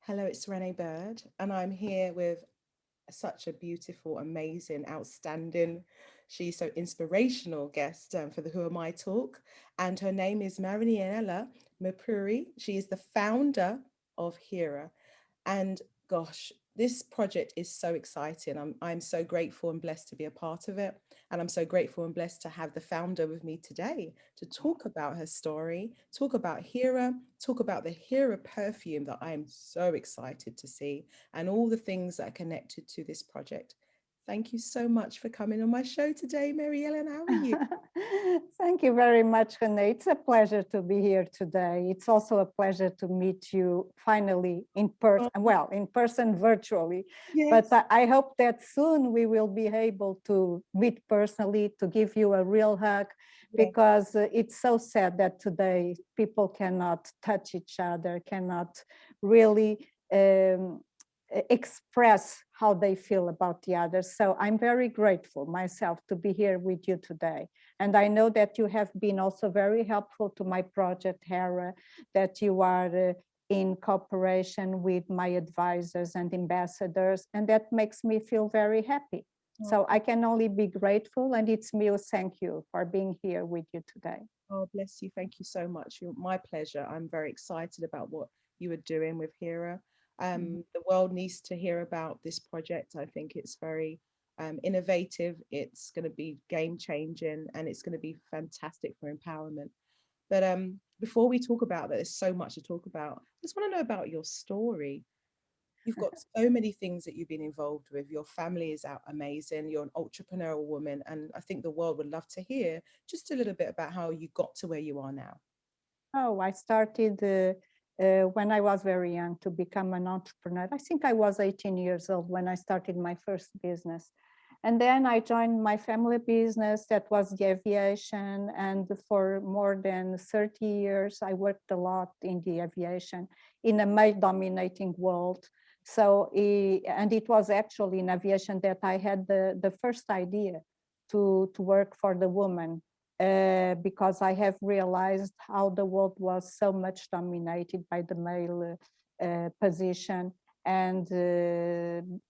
Hello, it's Rene Byrd, and I'm here with such a beautiful, amazing, outstanding, she's so inspirational guest for the Who Am I talk. And her name is Marianela Mirpuri. She is the founder of Hera. And gosh, this project is so exciting. I'm so grateful and blessed to be a part of it. And I'm so grateful and blessed to have the founder with me today to talk about her story, talk about Hera, talk about the Hera perfume that I am so excited to see, and all the things that are connected to this project. Thank you so much for coming on my show today, Mary Ellen. How are you? Thank you very much, Rene. It's a pleasure to be here today. It's also a pleasure to meet you finally in person, Oh, well, in person virtually. But yes. I hope that soon we will be able to meet personally, to give you a real hug, Yeah. because it's so sad that today people cannot touch each other, cannot really express how they feel about the others. So I'm very grateful myself to be here with you today. And I know that you have been also very helpful to my project, Hera, that you are in cooperation with my advisors and ambassadors, and that makes me feel very happy. Oh, So I can only be grateful, and it's me who thank you for being here with you today. oh, bless you. Thank you so much. My pleasure. I'm very excited about what you are doing with Hera. The world needs to hear about this project. I think it's very innovative. It's going to be game changing, and it's going to be fantastic for empowerment. But before we talk about that, there's so much to talk about. I just want to know about your story. You've got so many things that you've been involved with. Your family is out amazing. You're an entrepreneurial woman, and I think the world would love to hear just a little bit about how you got to where you are now. Oh, I started when I was very young to become an entrepreneur. I think I was 18 years old when I started my first business. And then I joined my family business, that was the aviation. And for more than 30 years, I worked a lot in the aviation in a male dominating world. So, and it was actually in aviation that I had the first idea to work for the woman, because I have realized how the world was so much dominated by the male position. And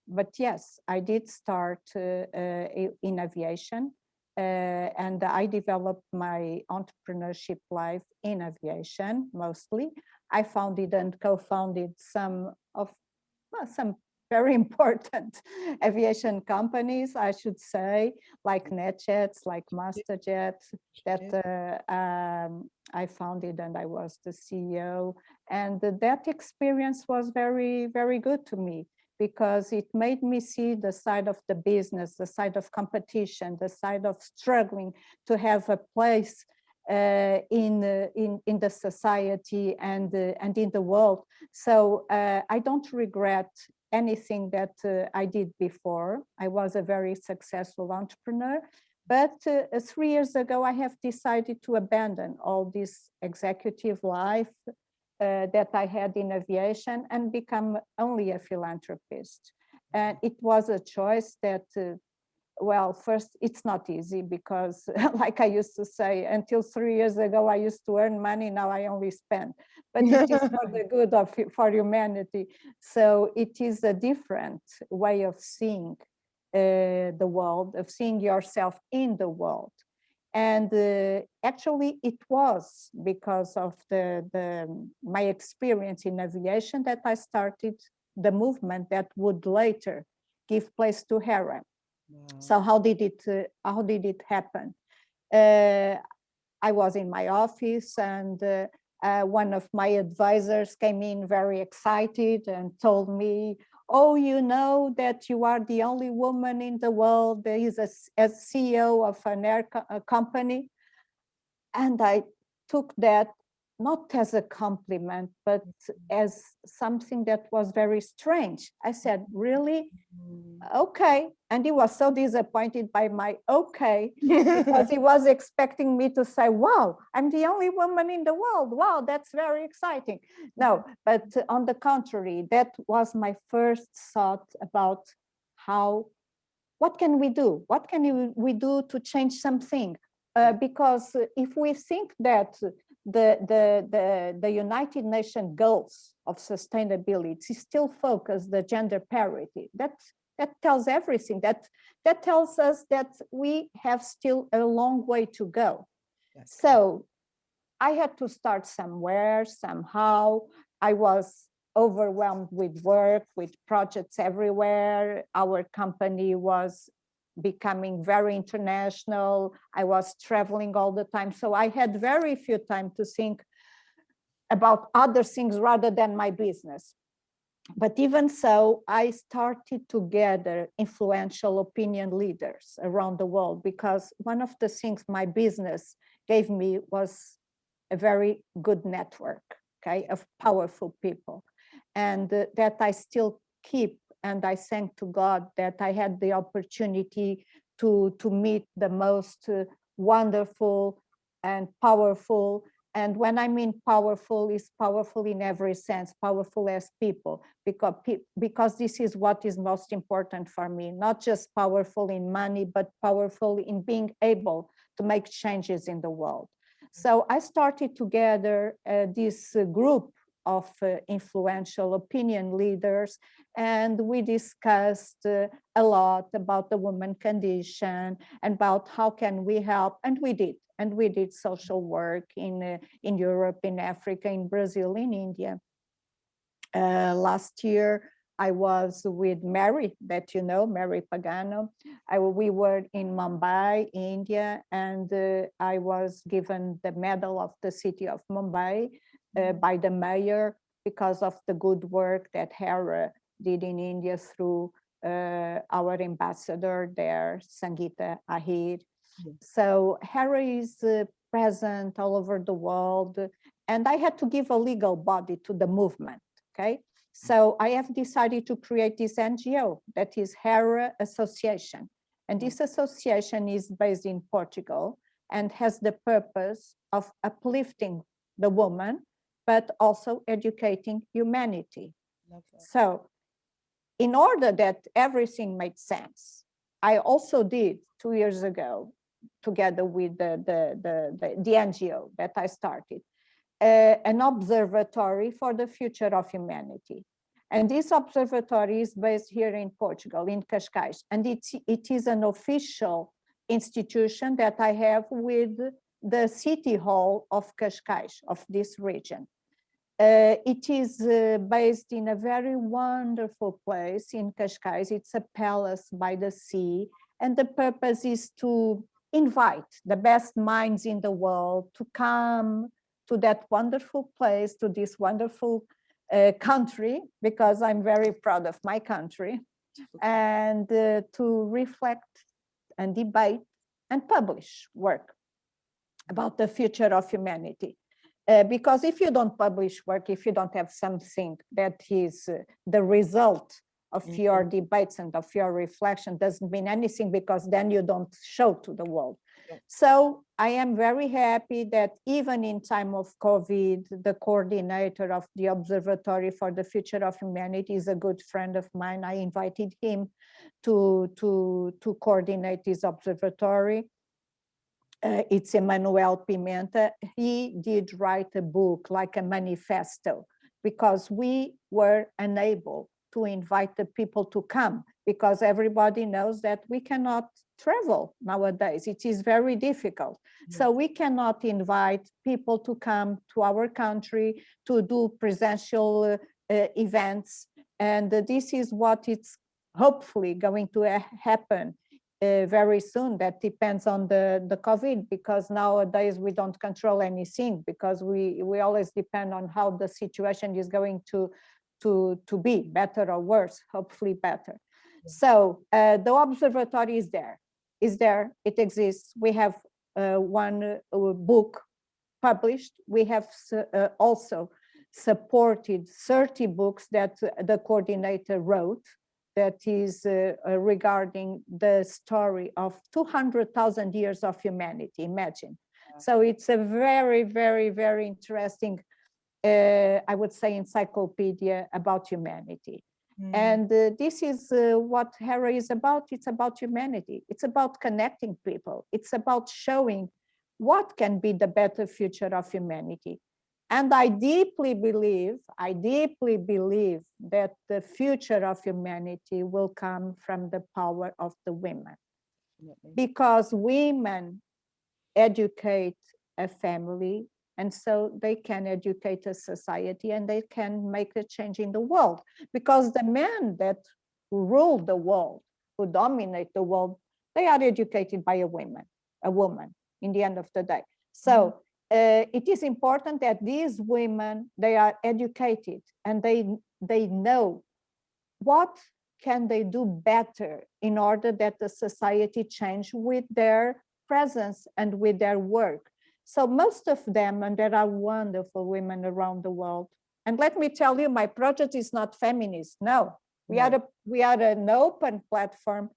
but yes, I did start in aviation, and I developed my entrepreneurship life in aviation mostly. I founded and co-founded some of, well, some very important aviation companies, I should say, like NetJets, like MasterJet, that I founded, and I was the CEO. And that experience was very, very good to me, because it made me see the side of the business, the side of competition, the side of struggling to have a place in the society and in the world. So I don't regret anything that I did before. I was a very successful entrepreneur. But 3 years ago, I have decided to abandon all this executive life that I had in aviation and become only a philanthropist. And it was a choice that well, first, it's not easy because, like I used to say, until 3 years ago, I used to earn money. Now I only spend, but it is for the good of for humanity. So it is a different way of seeing the world, of seeing yourself in the world. And actually, it was because of my experience in aviation that I started the movement that would later give place to Hera. Wow. So how did it happen? Uh, I was in my office, and one of my advisors came in very excited and told me, "Oh, you know that you are the only woman in the world that is a CEO of an company." And I took that not as a compliment, but as something that was very strange. I said, "Really? Okay." And he was so disappointed by my okay, because he was expecting me to say, "Wow, I'm the only woman in the world. Wow, that's very exciting." No, but on the contrary, that was my first thought about what can we do? What can we do to change something? Because if we think that the United Nations goals of sustainability still focus the gender parity. That tells everything. That tells us that we have still a long way to go. So I had to start somewhere, somehow. I was overwhelmed with work, with projects everywhere. Our company was becoming very international. I was traveling all the time. So I had very few time to think about other things rather than my business. But even so, I started to gather influential opinion leaders around the world, because one of the things my business gave me was a very good network, okay, of powerful people. And that I still keep. And I thank to God that I had the opportunity to meet the most wonderful and powerful. And when I mean powerful, is powerful in every sense, powerful as people, because this is what is most important for me, not just powerful in money, but powerful in being able to make changes in the world. So I started to gather this group of influential opinion leaders, and we discussed a lot about the woman condition and about how can we help, and we did social work in Europe, in Africa, in Brazil, in India. Last year I was with Mary, that you know, Mary Pagano. We were in Mumbai, India, and I was given the medal of the city of Mumbai by the mayor, because of the good work that Hera did in India through our ambassador there, Sangeeta Ahir. Yes. So Hera is present all over the world, and I had to give a legal body to the movement, okay? So I have decided to create this NGO, that is Hera Association. And this association is based in Portugal and has the purpose of uplifting the woman, but also educating humanity. So in order that everything made sense, I also did 2 years ago, together with the NGO that I started, an observatory for the future of humanity. And this observatory is based here in Portugal, in Cascais. And it is an official institution that I have with the city hall of Cascais, of this region. It is based in a very wonderful place in Cascais. It's a palace by the sea. And the purpose is to invite the best minds in the world to come to that wonderful place, to this wonderful country, because I'm very proud of my country, and to reflect and debate and publish work about the future of humanity. Because if you don't publish work, if you don't have something that is the result of your debates and of your reflection, doesn't mean anything, because then you don't show to the world. So I am very happy that even in time of COVID, the coordinator of the Observatory for the Future of Humanity is a good friend of mine. I invited him to coordinate this observatory. It's Emmanuel Pimenta. He did write a book, like a manifesto, because we were unable to invite the people to come, because everybody knows that we cannot travel nowadays. It is very difficult. Yes. So we cannot invite people to come to our country to do presential events. And this is what it's hopefully going to happen very soon. That depends on the COVID, because nowadays we don't control anything, because we always depend on how the situation is going to be, better or worse, hopefully better. So the observatory is there, it exists. We have one book published. We have also supported 30 books that the coordinator wrote, that is regarding the story of 200,000 years of humanity, imagine. So it's a very, very, very interesting, I would say, encyclopedia about humanity. And this is what Hera is about. It's about humanity. It's about connecting people. It's about showing what can be the better future of humanity. And I deeply believe that the future of humanity will come from the power of the women. Because women educate a family, and so they can educate a society, and they can make a change in the world. Because the men that rule the world, who dominate the world, they are educated by a woman in the end of the day. So it is important that these women, they are educated, and they know what can they do better in order that the society change with their presence and with their work. So most of them, and there are wonderful women around the world. And let me tell you, my project is not feminist. No, we are an open platform.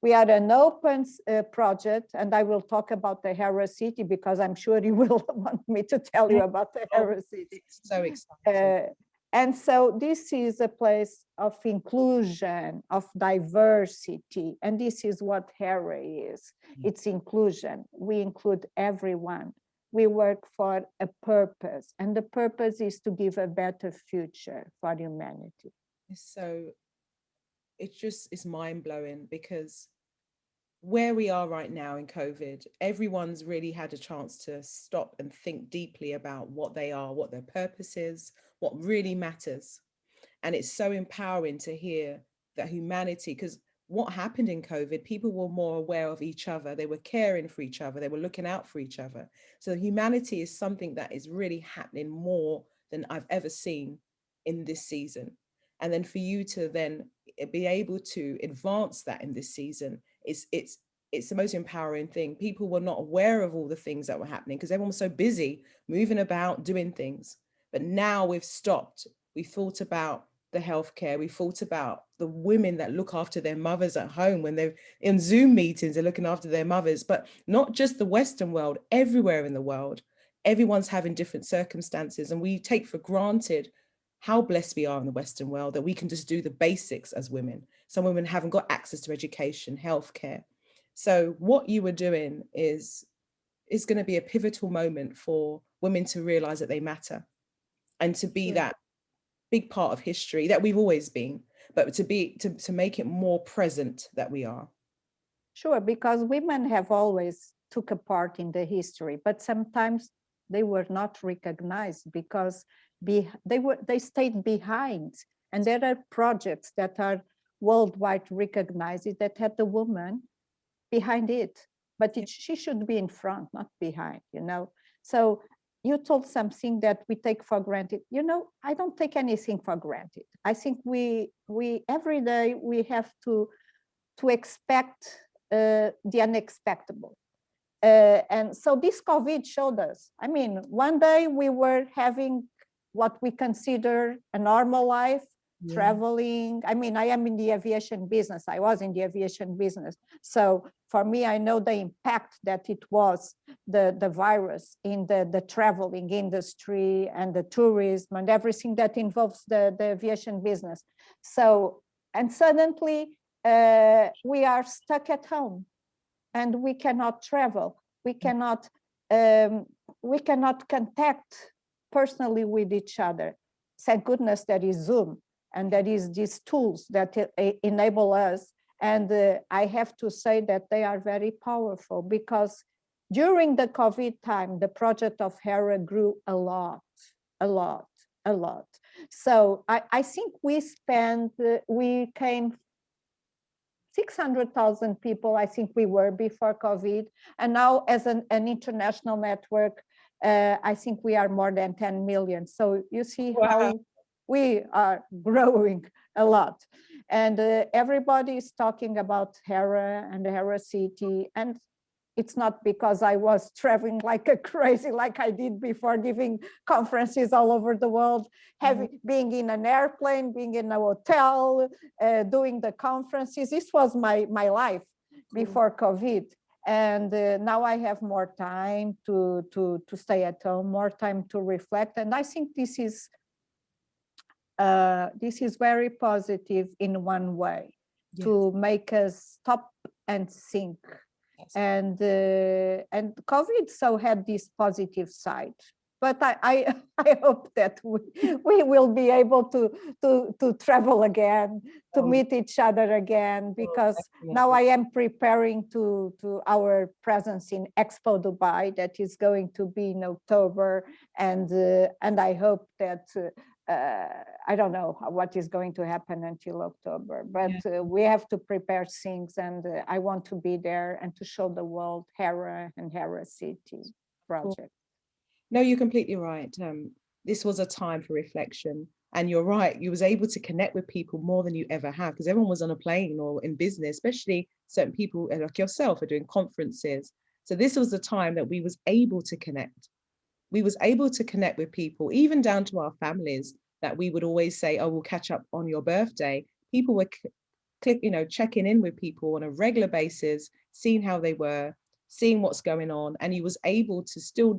We are an open project, and I will talk about the Hera City because I'm sure you will want me to tell you about the Hera City. So exciting. And so this is a place of inclusion, of diversity, and this is what Hera is. It's inclusion. We include everyone. We work for a purpose, and the purpose is to give a better future for humanity. So it's mind-blowing, because where we are right now in COVID, everyone's really had a chance to stop and think deeply about what they are, what their purpose is, what really matters. And it's so empowering to hear that humanity, because what happened in COVID, people were more aware of each other. They were caring for each other. They were looking out for each other. So humanity is something that is really happening more than I've ever seen in this season. And then for you to then be able to advance that in this season, it's the most empowering thing. People were not aware of all the things that were happening because everyone was so busy moving about, doing things. But now we've stopped. We thought about the healthcare. We thought about the women that look after their mothers at home when they're in Zoom meetings, they're looking after their mothers, but not just the Western world, everywhere in the world. Everyone's having different circumstances, and we take for granted how blessed we are in the Western world that we can just do the basics as women. Some women haven't got access to education, healthcare. So what you were doing is going to be a pivotal moment for women to realize that they matter, and to be that big part of history that we've always been, but to make it more present that we are. Sure, because women have always took a part in the history, but sometimes they were not recognized because they stayed behind. And there are projects that are worldwide recognized that had the woman behind it, but she should be in front, not behind, you know. So you told something that we take for granted. You know, I don't take anything for granted. I think we every day we have to expect the unexpected. And so this COVID showed us. I mean, one day we were having what we consider a normal life, traveling. I mean, I am in the aviation business. I was in the aviation business. So for me, I know the impact that it was, the virus in the traveling industry and the tourism and everything that involves the aviation business. So, and suddenly we are stuck at home and we cannot travel. We cannot contact personally with each other. Thank goodness there is Zoom, and there is these tools that enable us. And I have to say that they are very powerful, because during the COVID time, the project of Hera grew a lot. So I think we came 600,000 people, I think we were before COVID. And now as an international network, I think we are more than 10 million. So you see how we are growing a lot. And everybody is talking about Hera and the Hera City. And it's not because I was traveling like a crazy, like I did before, giving conferences all over the world, being in an airplane, being in a hotel, doing the conferences. This was my life before COVID. And now I have more time to stay at home, more time to reflect. And I think this is very positive in one way, to make us stop and think. And COVID so had this positive side. But I I hope that we will be able to travel again, to meet each other again, because now I am preparing to our presence in Expo Dubai, that is going to be in October, and I hope that I don't know what is going to happen until October, but we have to prepare things, and I want to be there and to show the world Hera and Hera City project. No, you're completely right. This was a time for reflection. And you're right, you was able to connect with people more than you ever have, because everyone was on a plane or in business, especially certain people like yourself are doing conferences. So this was the time that we was able to connect. We was able to connect with people, even down to our families, that we would always say, oh, we'll catch up on your birthday. People were checking in with people on a regular basis, seeing how they were, seeing what's going on. And you was able to still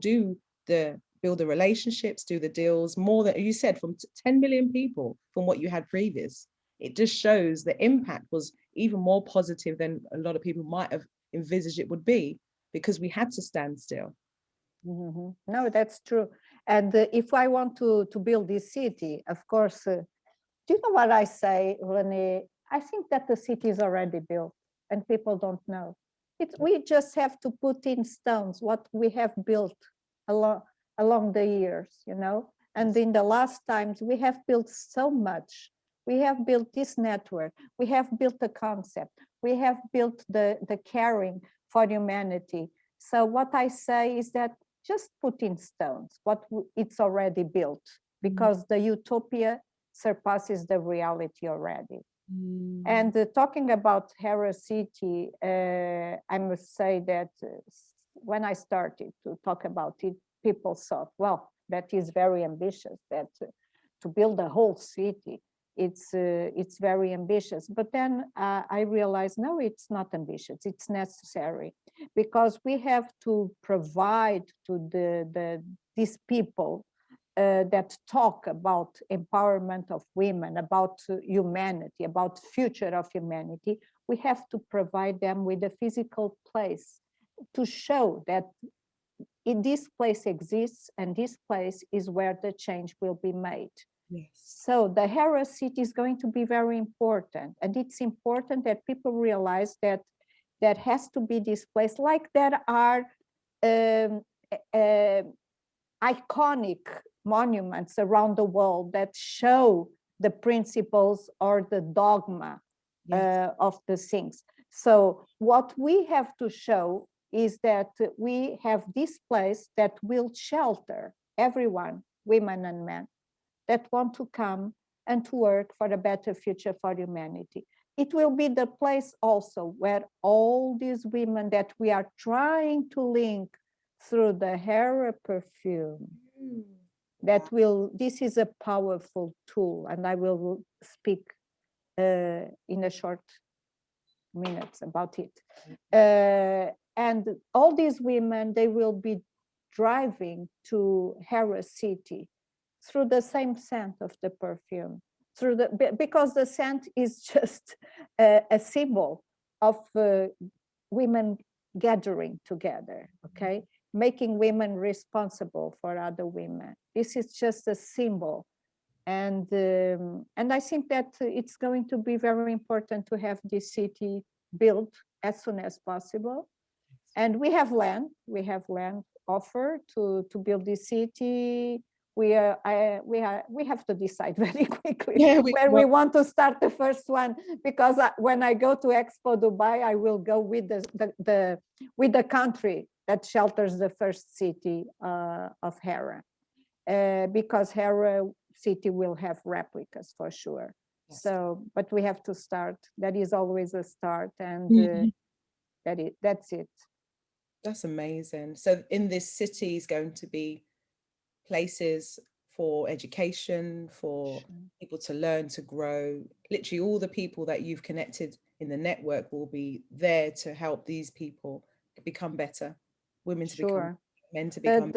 build the relationships, do the deals, more than you said, from 10 million people from what you had previous. It just shows the impact was even more positive than a lot of people might have envisaged it would be, because we had to stand still. No, that's true. And if I want to build this city, of course, do you know what I say, Rene? I think that the city is already built and people don't know. We just have to put in stones what we have built along the years, you know? And in the last times, we have built so much. We have built this network. We have built the concept. We have built the caring for humanity. So what I say is that just put in stones what it's already built, because the utopia surpasses the reality already. And talking about Hera City, I must say that when I started to talk about it, people thought, well, that is very ambitious, that to build a whole city, it's very ambitious. But then I realized, no, it's not ambitious, it's necessary, because we have to provide to these people that talk about empowerment of women, about humanity, about future of humanity. We have to provide them with a physical place to show that this place exists, and this place is where the change will be made. Yes. So the Hera City is going to be very important, and it's important that people realize that there has to be this place, like there are iconic monuments around the world that show the principles or the dogma of the things. So what we have to show is that we have this place that will shelter everyone, women and men, that want to come and to work for a better future for humanity. It will be the place also where all these women that we are trying to link through the Hera perfume, this is a powerful tool, and I will speak in a short minutes about it. And all these women, they will be driving to Hera City through the same scent of the perfume, because the scent is just a symbol of women gathering together, okay? Making women responsible for other women. This is just a symbol. And I think that it's going to be very important to have this city built as soon as possible. And we have land offered to build this city. We have to decide very quickly where we want to start the first one, because when I go to Expo Dubai, I will go with the country that shelters the first city of Hera, because Hera City will have replicas for sure. Yes. So, but we have to start. That is always a start, and that's it. That's amazing. So in this city is going to be places for education, for people to learn, to grow. Literally all the people that you've connected in the network will be there to help these people become better, women to become, men to become.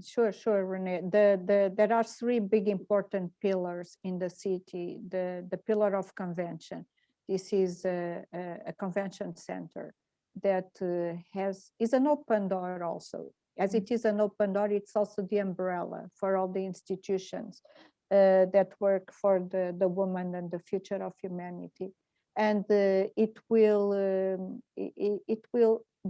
Sure, Rene. There are three big important pillars in the city. The pillar of convention. This is a convention center. that is an open door also. As it is an open door, it's also the umbrella for all the institutions that work for the woman and the future of humanity. And it will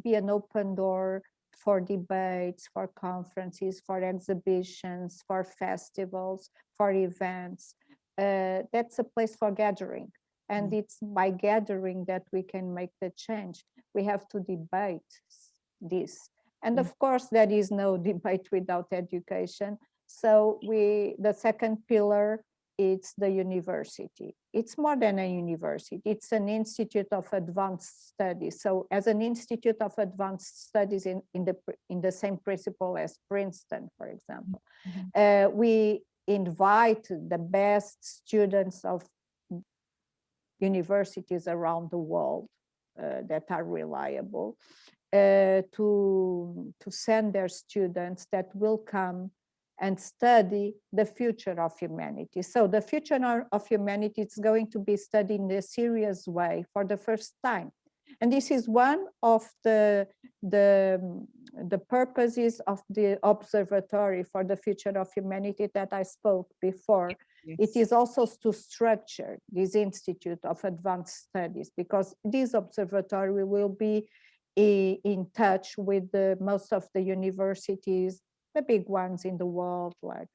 be an open door for debates, for conferences, for exhibitions, for festivals, for events. That's a place for gathering. And it's by gathering that we can make the change. We have to debate this. And of course, there is no debate without education. So the second pillar, it's the university. It's more than a university. It's an institute of advanced studies. So as an institute of advanced studies in the same principle as Princeton, for example, we invite the best students of universities around the world that are reliable to send their students that will come and study the future of humanity. So the future of humanity is going to be studied in a serious way for the first time. And this is one of the purposes of the Observatory for the Future of Humanity that I spoke before. Yes. It is also to structure this Institute of Advanced Studies, because this observatory will be in touch with most of the universities, the big ones in the world, like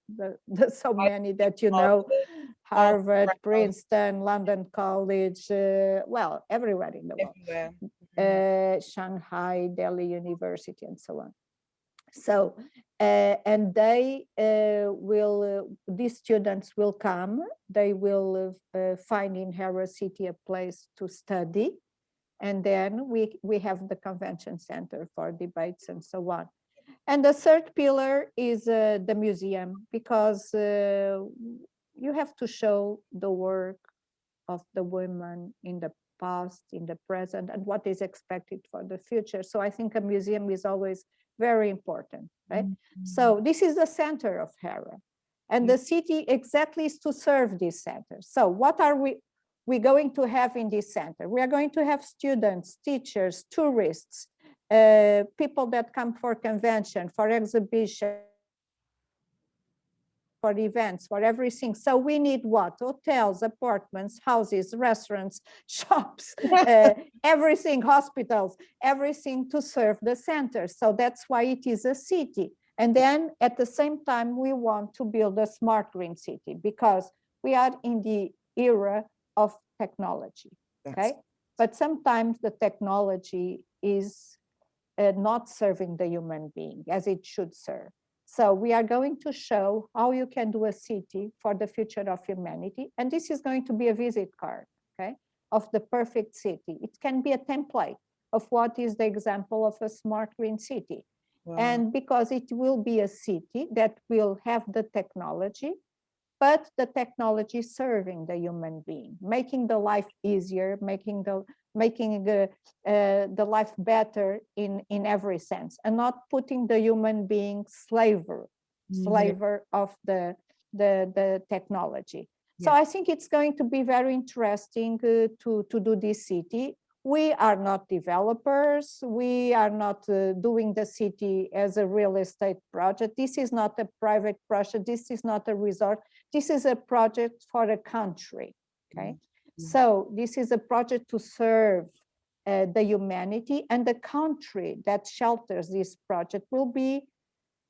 the so many that you know, Harvard, Princeton, London College, well, everywhere in the world, Shanghai, Delhi University, and so on. So, and they these students will come, they will find in Hera City a place to study, and then we have the convention center for debates and so on. And the third pillar is the museum, because you have to show the work of the women in the past, in the present, and what is expected for the future. So I think a museum is always very important, right? So this is the center of Hera. And the city exactly is to serve this center. So what are we going to have in this center? We are going to have students, teachers, tourists, people that come for convention, for exhibition, for events, for everything. So we need what? Hotels, apartments, houses, restaurants, shops, everything, hospitals, everything to serve the center. So that's why it is a city. And then at the same time, we want to build a smart green city, because we are in the era of technology, okay? But sometimes the technology is not serving the human being as it should serve. So we are going to show how you can do a city for the future of humanity. And this is going to be a visit card, okay, of the perfect city. It can be a template of what is the example of a smart green city. Wow. And because it will be a city that will have the technology, but the technology serving the human being, making the life easier, making the life better in every sense, and not putting the human being slaver of the technology. Yeah. So I think it's going to be very interesting to do this city. We are not developers. We are not doing the city as a real estate project. This is not a private project. This is not a resort. This is a project for a country, okay? Mm-hmm. So this is a project to serve the humanity, and the country that shelters this project will be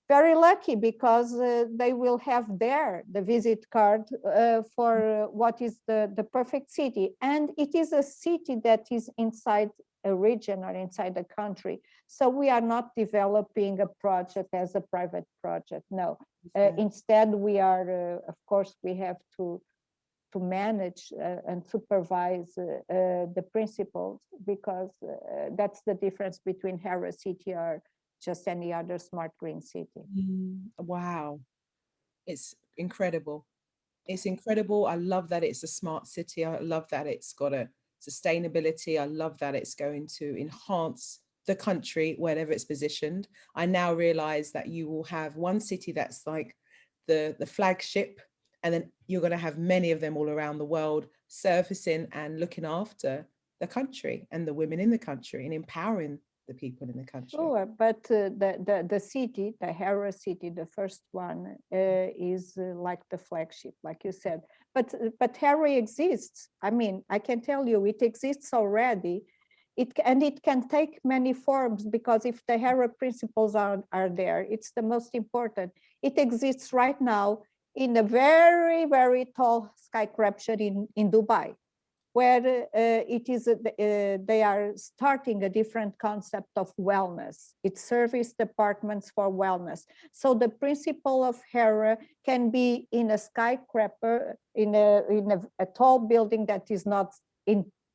very lucky, because they will have there the visit card for what is the perfect city. And it is a city that is inside a region or inside a country. So we are not developing a project as a private project, no. Instead, we are, of course, we have to manage and supervise the principles, because that's the difference between Hera City or just any other smart green city. Wow, it's incredible. It's incredible. I love that it's a smart city. I love that it's got a sustainability. I love that it's going to enhance the country wherever it's positioned. I now realize that you will have one city that's like the flagship, and then you're going to have many of them all around the world surfacing and looking after the country and the women in the country and empowering the people in the country. Sure, but the city, the Hera City, the first one, is like the flagship, like you said. But Hera exists. I mean, I can tell you, it exists already. And it can take many forms, because if the Hera principles are there, it's the most important. It exists right now in a very, very tall skyscraper in Dubai, where they are starting a different concept of wellness. It's service departments for wellness. So the principle of Hera can be in a skyscraper, in a tall building that is not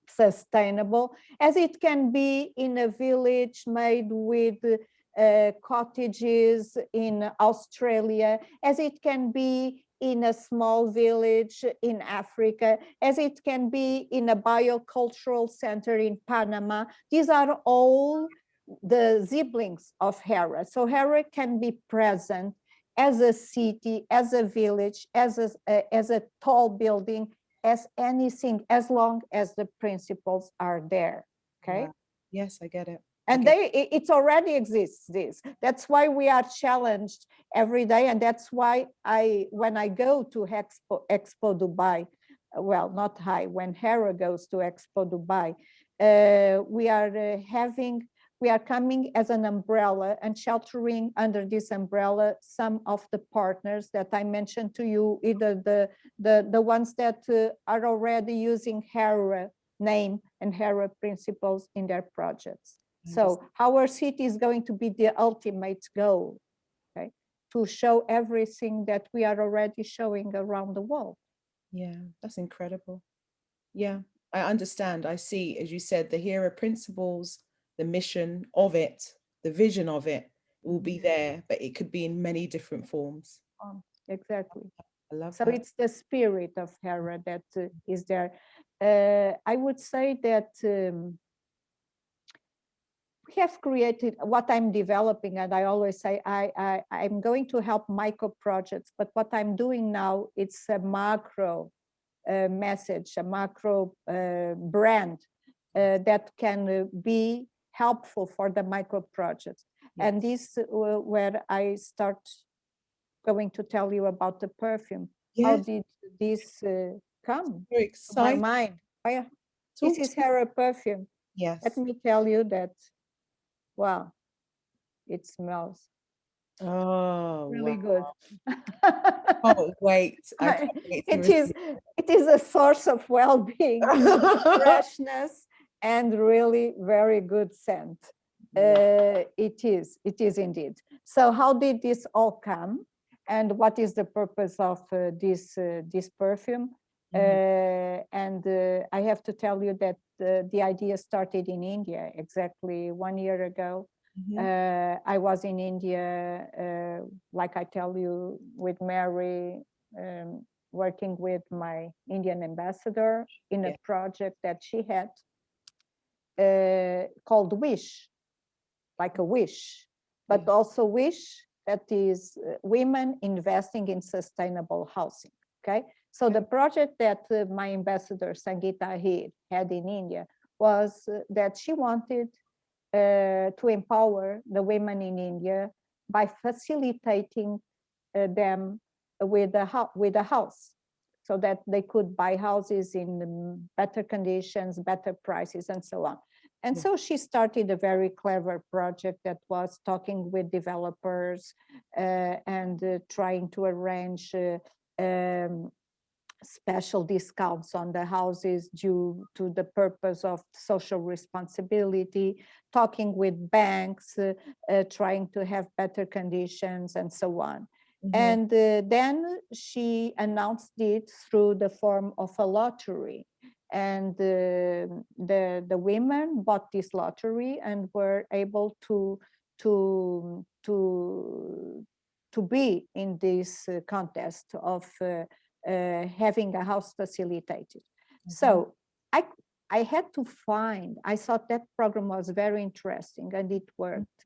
sustainable, as it can be in a village made with cottages in Australia, as it can be in a small village in Africa, as it can be in a biocultural center in Panama. These are all the siblings of Hera. So Hera can be present as a city, as a village, as a tall building, as anything, as long as the principles are there. Okay. Wow. Yes, I get it. And it already exists. That's why we are challenged every day, and that's why when I go to Expo Dubai, well, not when Hera goes to Expo Dubai, we are coming as an umbrella and sheltering under this umbrella some of the partners that I mentioned to you, either the ones that are already using Hera name and Hera principles in their projects. So our city is going to be the ultimate goal, okay, to show everything that we are already showing around the world. Yeah, that's incredible. Yeah, I understand. I see, as you said, the Hera principles, the mission of it, the vision of it will be there, but it could be in many different forms. Exactly. I love so that. It's the spirit of Hera that is there. I would say that we have created what I'm developing, and I always say I'm going to help micro projects, but what I'm doing now, it's a macro message, a macro brand that can be helpful for the micro projects. Yes. And this where I start going to tell you about the perfume. Yes. How did this come to my mind? This is Hera perfume. Yes. Let me tell you that, wow, it smells really good. Oh, wait. I can't wait it is a source of well-being, freshness, and really very good scent. Wow. It is indeed. So how did this all come? And what is the purpose of this perfume? And I have to tell you that the idea started in India exactly 1 year ago. I was in India, like I tell you, with Mary, working with my Indian ambassador in a project that she had called Wish, like a wish, but also Wish, that is women investing in sustainable housing. Okay, so the project that my ambassador Sangeeta Ahir had in India was that she wanted to empower the women in India by facilitating them with a house, so that they could buy houses in better conditions, better prices, and so on. And so she started a very clever project that was talking with developers and trying to arrange special discounts on the houses due to the purpose of social responsibility, talking with banks, trying to have better conditions, and so on. And then she announced it through the form of a lottery. And the women bought this lottery and were able to be in this contest of having a house facilitated. So I had to find, I thought that program was very interesting and it worked.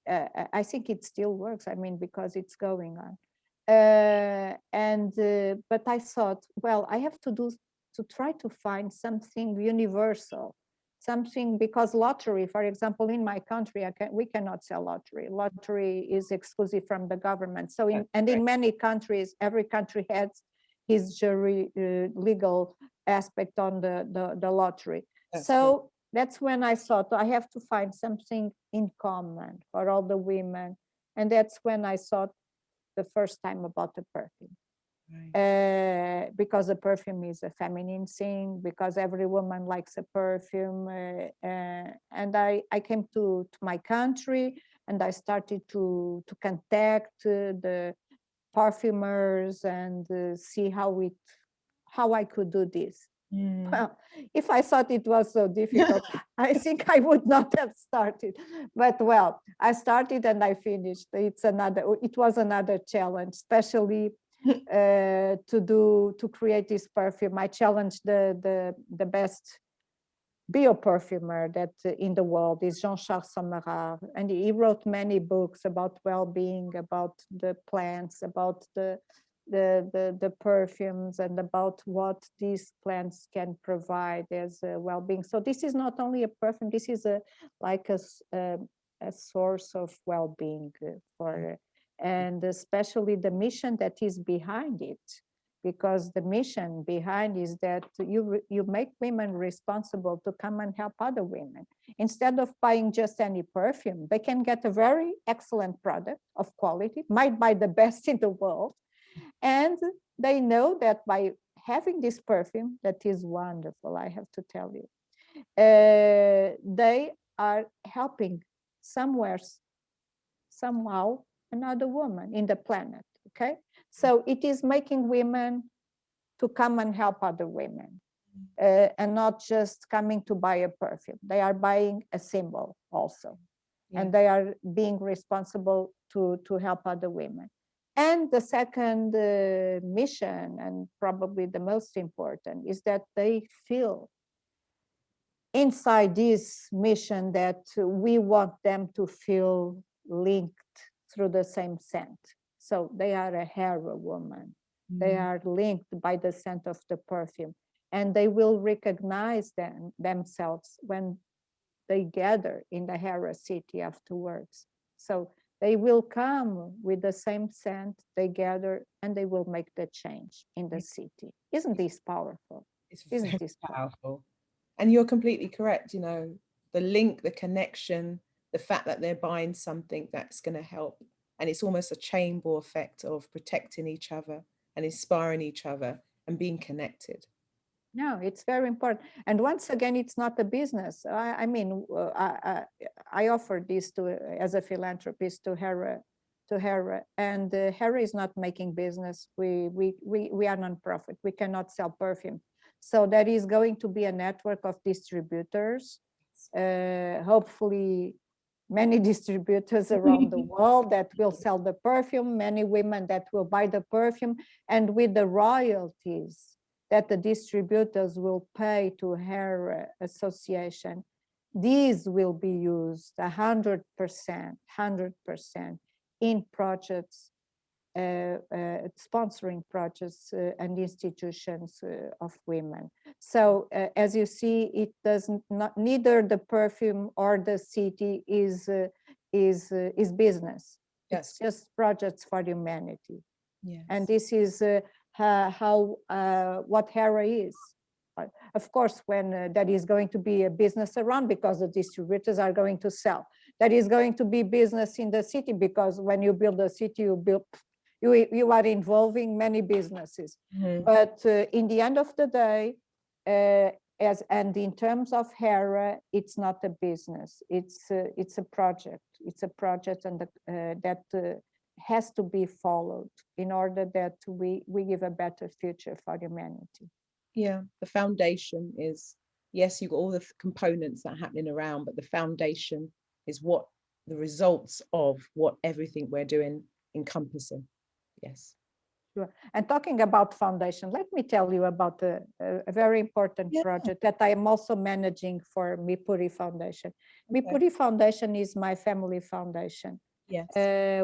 I think it still works, I mean, because it's going on. But I thought, well, I have to do to try to find something universal, something, because lottery, for example, in my country, we cannot sell lottery. Lottery is exclusive from the government. So in many countries, every country has his jury legal aspect on the lottery. So that's when I thought I have to find something in common for all the women. And that's when I thought the first time about the perfume. Because the perfume is a feminine thing, because every woman likes a perfume. And I came to my country and I started to contact the perfumers and see how I could do this. Well, if I thought it was so difficult, I think I would not have started. But well, I started and I finished. It was another challenge, especially to create this perfume. I challenged the best bio-perfumer that in the world is Jean-Charles Sommerard, and he wrote many books about well-being, about the plants, about the perfumes, and about what these plants can provide as well-being. So this is not only a perfume, this is like a source of well-being for, and especially the mission that is behind it. Because the mission behind is that you make women responsible to come and help other women. Instead of buying just any perfume, they can get a very excellent product of quality, might buy the best in the world. And they know that by having this perfume, that is wonderful, I have to tell you, they are helping somehow another woman in the planet, okay? So it is making women to come and help other women and not just coming to buy a perfume. They are buying a symbol also. And they are being responsible to help other women. And the second mission, and probably the most important, is that they feel inside this mission that we want them to feel linked through the same scent. So they are a Hera woman. They are linked by the scent of the perfume, and they will recognize themselves when they gather in the Hera City afterwards. So they will come with the same scent, they gather, and they will make the change in the city. Isn't this powerful? Isn't this powerful? And you're completely correct, you know, the link, the connection, the fact that they're buying something that's going to help. And it's almost a chain ball effect of protecting each other and inspiring each other and being connected. No, it's very important. And once again, it's not a business. I mean, I offer this as a philanthropist to Hera, and Hera is not making business. We are non-profit. We cannot sell perfume. So there is going to be a network of distributors, hopefully many distributors around the world that will sell the perfume, many women that will buy the perfume, and with the royalties that the distributors will pay to Hera Association, these will be used 100% in projects, sponsoring projects and institutions of women. So as you see, it doesn't, neither the perfume or the city is business. It's just projects for humanity. Yes. And this is what Hera is. Of course, when there is going to be a business around, because the distributors are going to sell. There is going to be business in the city, because when you build a city, you are involving many businesses. But in the end of the day, and in terms of Hera, it's not a business. It's a project. It's a project, and that has to be followed in order that we give a better future for humanity. Yeah, the foundation is, yes, you've got all the components that are happening around, but the foundation is what the results of what everything we're doing encompassing. Yes. Sure. And talking about foundation, let me tell you about a very important project that I am also managing for Mirpuri Foundation. Mirpuri Foundation is my family foundation. Yes.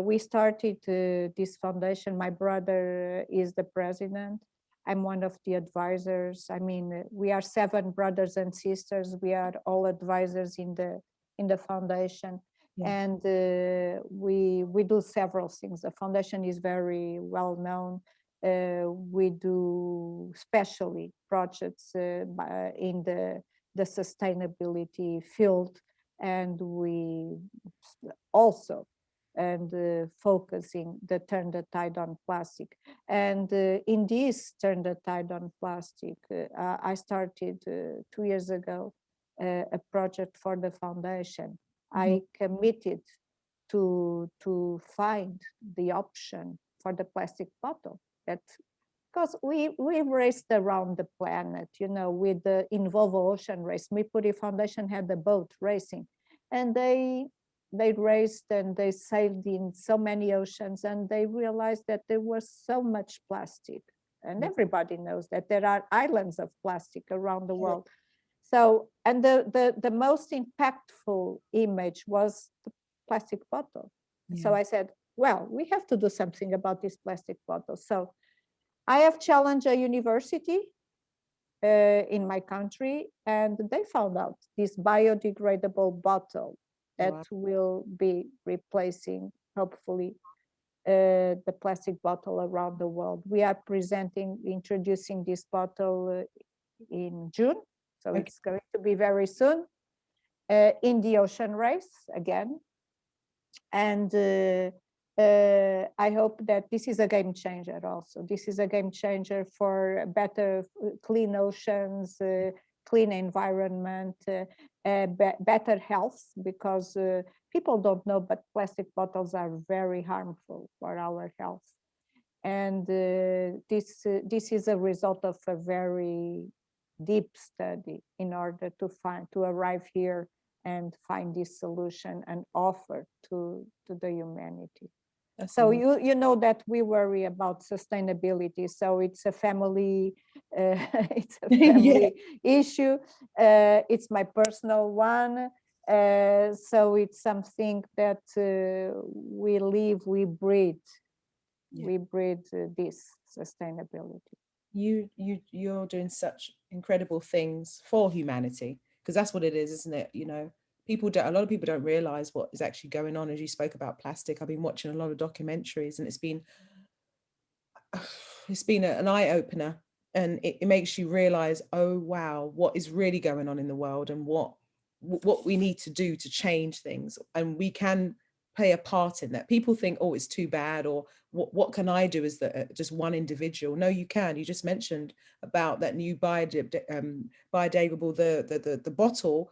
We started this foundation. My brother is the president. I'm one of the advisors. I mean, we are 7 brothers and sisters. We are all advisors in the foundation. Yeah. And we do several things. The foundation is very well known. We do especially projects in the sustainability field, and we also focusing the turn the tide on plastic. And in this turn the tide on plastic, I started 2 years ago a project for the foundation. I committed to find the option for the plastic bottle, that because we raced around the planet, you know, with the Involvo Ocean Race. Mirpuri Foundation had the boat racing, and they raced and they sailed in so many oceans, and they realized that there was so much plastic. And everybody knows that there are islands of plastic around the world. So, and the most impactful image was the plastic bottle. So I said, well, we have to do something about this plastic bottle. So I have challenged a university in my country, and they found out this biodegradable bottle that will be replacing, hopefully, the plastic bottle around the world. We are introducing this bottle in June, so it's going to be very soon, in the ocean race again. And I hope that this is a game changer also. This is a game changer for better, clean oceans, clean environment, better health, because people don't know, but plastic bottles are very harmful for our health. And this is a result of a very deep study in order to arrive here and find this solution and offer to the humanity. So you know that we worry about sustainability. So it's a family issue. It's my personal one. So it's something that we live, we breathe. We breathe this sustainability. You're doing such incredible things for humanity, because that's what it is, isn't it? You know, a lot of people don't realize what is actually going on. As you spoke about plastic, I've been watching a lot of documentaries, and it's been an eye-opener, and it makes you realize, oh wow, what is really going on in the world, and what we need to do to change things. And we can play a part in that. People think, oh, it's too bad, or what can I do as just one individual? No, you can. You just mentioned about that new biodegradable, the bottle,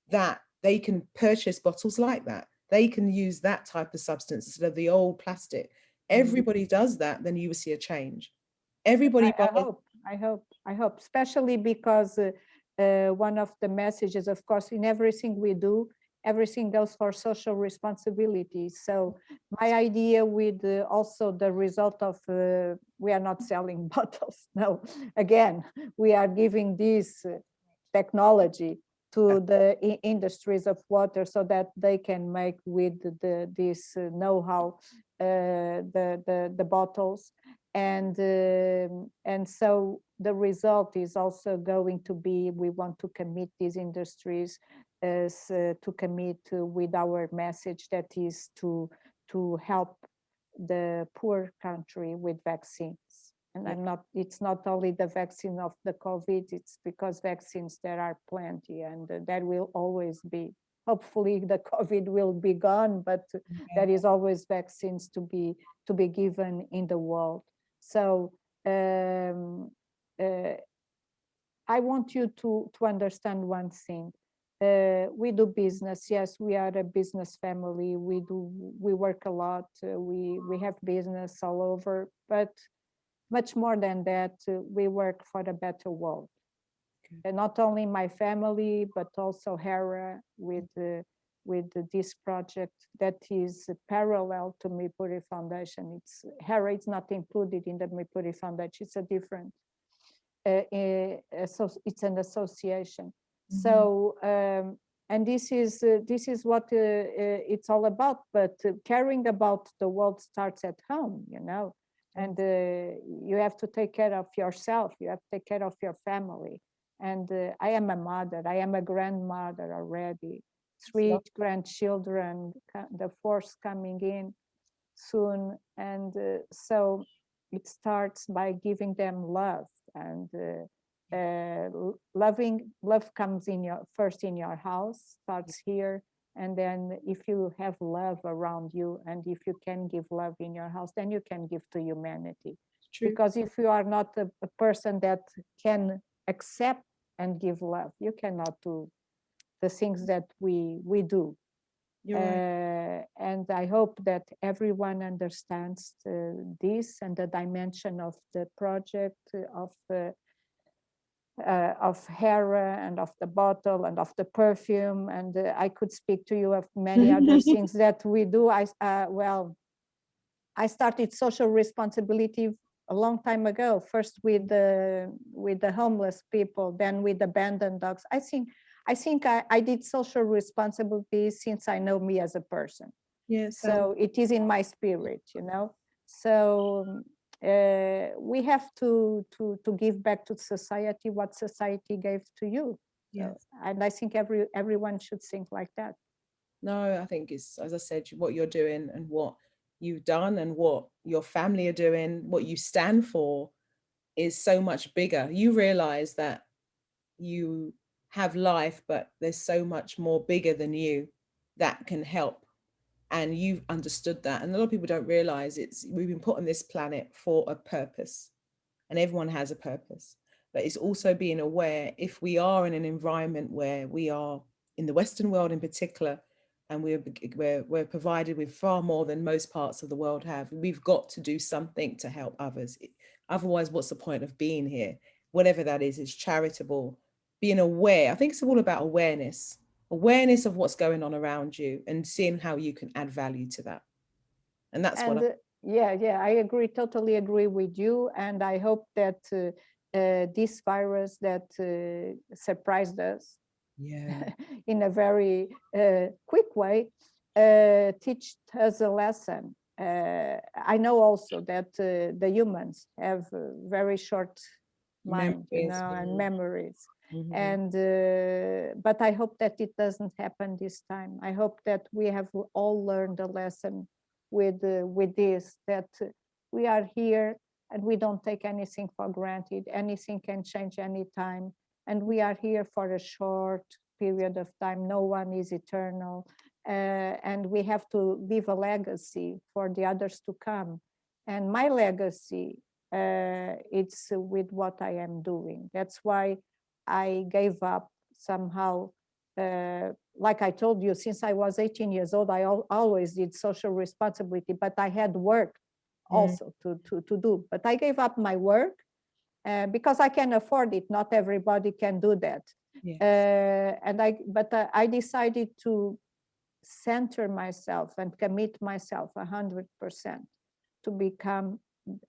that they can purchase bottles like that. They can use that type of substance instead of the old plastic. Everybody does that, then you will see a change. Everybody. I hope, especially because one of the messages, of course, in everything we do, everything goes for social responsibility. So my idea with also the result of, we are not selling bottles. No, again, we are giving this technology to the industries of water so that they can make with this know-how the bottles. And so the result is also going to be, we want to commit these industries to commit with our message, that is to help the poor country with vaccines. And it's not only the vaccine of the COVID, it's because vaccines there are plenty, and there will always be. Hopefully the COVID will be gone, but there is always vaccines to be given in the world. So I want you to understand one thing. We do business. Yes, we are a business family. We work a lot. We have business all over, but much more than that, we work for a better world. And not only my family, but also Hera with this project that is parallel to Mirpuri Foundation. Hera is not included in the Mirpuri Foundation. It's a different. So it's an association. So and this is what it's all about. But caring about the world starts at home. You know, And you have to take care of yourself. You have to take care of your family. And I am a mother. I am a grandmother already. 3 grandchildren, the fourth coming in soon. And so it starts by giving them love. And love comes first in your house, starts here. And then if you have love around you, and if you can give love in your house, then you can give to humanity. True. Because if you are not a person that can accept and give love, you cannot do the things that we do. Right. And I hope that everyone understands this and the dimension of the project of Hera and of the bottle and of the perfume. And I could speak to you of many other things that we do. I started social responsibility a long time ago, first with the homeless people, then with abandoned dogs. I think I did social responsibility since I know me as a person. Yes. So it is in my spirit, So we have to give back to society what society gave to you. Yes. And I think everyone should think like that. No, I think it's, as I said, what you're doing and what you've done and what your family are doing, what you stand for is so much bigger. You realize that you have life, but there's so much more bigger than you that can help. And you've understood that. And a lot of people don't realize we've been put on this planet for a purpose, and everyone has a purpose. But it's also being aware, if we are in an environment where we are in the Western world in particular, and we're provided with far more than most parts of the world have, we've got to do something to help others. Otherwise, what's the point of being here? Whatever that is, it's charitable. Being aware. I think it's all about awareness of what's going on around you and seeing how you can add value to that. And that's I agree, totally agree with you. And I hope that this virus that surprised us in a very quick way teach us a lesson. I know also that the humans have very short mind, and memories. Mm-hmm. And but I hope that it doesn't happen this time. I hope that we have all learned a lesson with this, that we are here and we don't take anything for granted. Anything can change anytime, and we are here for a short period of time. No one is eternal, and we have to leave a legacy for the others to come. And my legacy, it's with what I am doing. That's why I gave up somehow. Like I told you, since I was 18 years old, I always did social responsibility, but I had work also to do. But I gave up my work because I can afford it. Not everybody can do that. Yes. I decided to center myself and commit myself 100% to become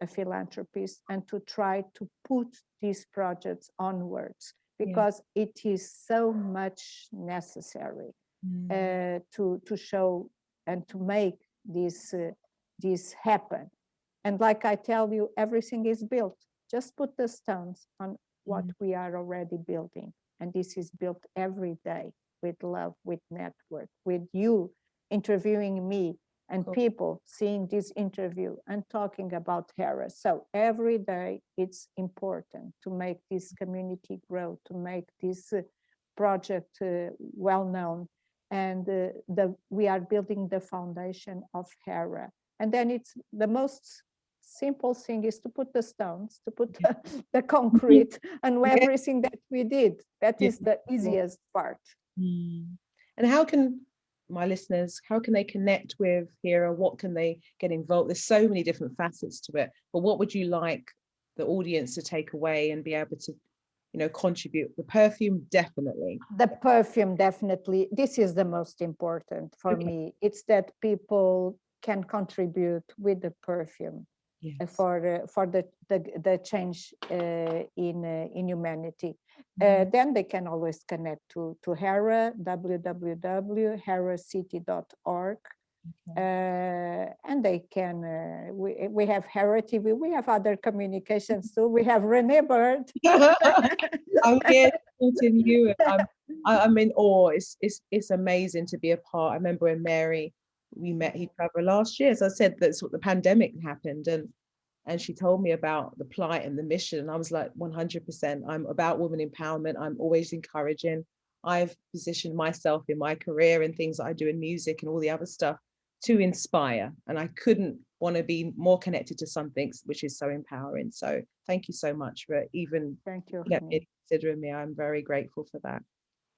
a philanthropist and to try to put these projects onwards, because it is so much necessary to show and to make this happen. And like I tell you, everything is built. Just put the stones on what we are already building. And this is built every day with love, with network, with you interviewing me, and people seeing this interview and talking about Hera. So every day it's important to make this community grow, to make this project well known. And we are building the foundation of Hera. And then it's the most simple thing is to put the stones, to put the concrete and everything that we did. That is the easiest part. And how can my listeners, how can they connect with Hera? What can they get involved? There's so many different facets to it, but what would you like the audience to take away and be able to, contribute? The perfume, definitely. The perfume, definitely. This is the most important for me. It's that people can contribute with the perfume for the change in humanity. Then they can always connect to Hera, www.heracity.org. And they can, we have Hera TV, we have other communications too. We have Rene Byrd. I'm here supporting you. I'm in awe. It's amazing to be a part. I remember when Mary, we met each other last year. As I said, that's what the pandemic happened, and she told me about the plight and the mission. And I was like, 100%. I'm about women empowerment. I'm always encouraging. I've positioned myself in my career and things that I do in music and all the other stuff to inspire. And I couldn't want to be more connected to something which is so empowering. So thank you so much for even Thank you, considering me. I'm very grateful for that.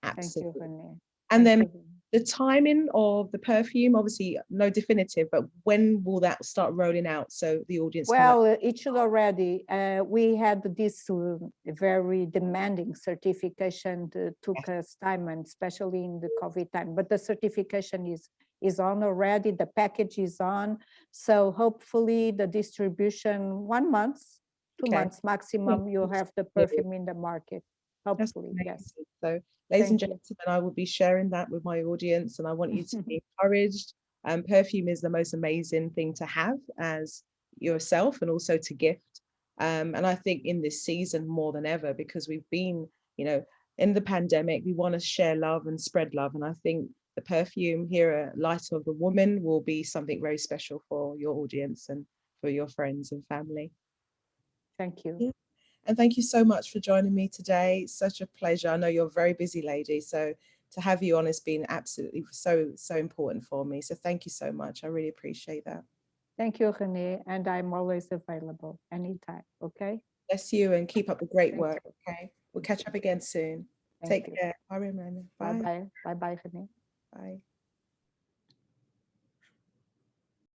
Thank you, Absolutely. Rene. And then you. the timing of the perfume, obviously no definitive, but when will that start rolling out so the audience can know? Well, it should already. We had this very demanding certification that took us time, and especially in the COVID time. But the certification is on already. The package is on. So hopefully the distribution 1 month, 2 months maximum, you'll have the perfume in the market. Hopefully, yes. So, ladies and gentlemen, I will be sharing that with my audience, and I want you to be encouraged. Perfume is the most amazing thing to have as yourself and also to gift. And I think in this season more than ever, because we've been, in the pandemic, we want to share love and spread love. And I think the perfume Hera Light of the Woman will be something very special for your audience and for your friends and family. Thank you. Yeah. And thank you so much for joining me today. Such a pleasure. I know you're a very busy lady, so to have you on has been absolutely so important for me. So thank you so much. I really appreciate that. Thank you, Rene, and I'm always available anytime. Okay. Bless you and keep up the great work. Okay. We'll catch up again soon. Take care. Bye, Ramona. Bye bye. Bye bye, Rene. Bye.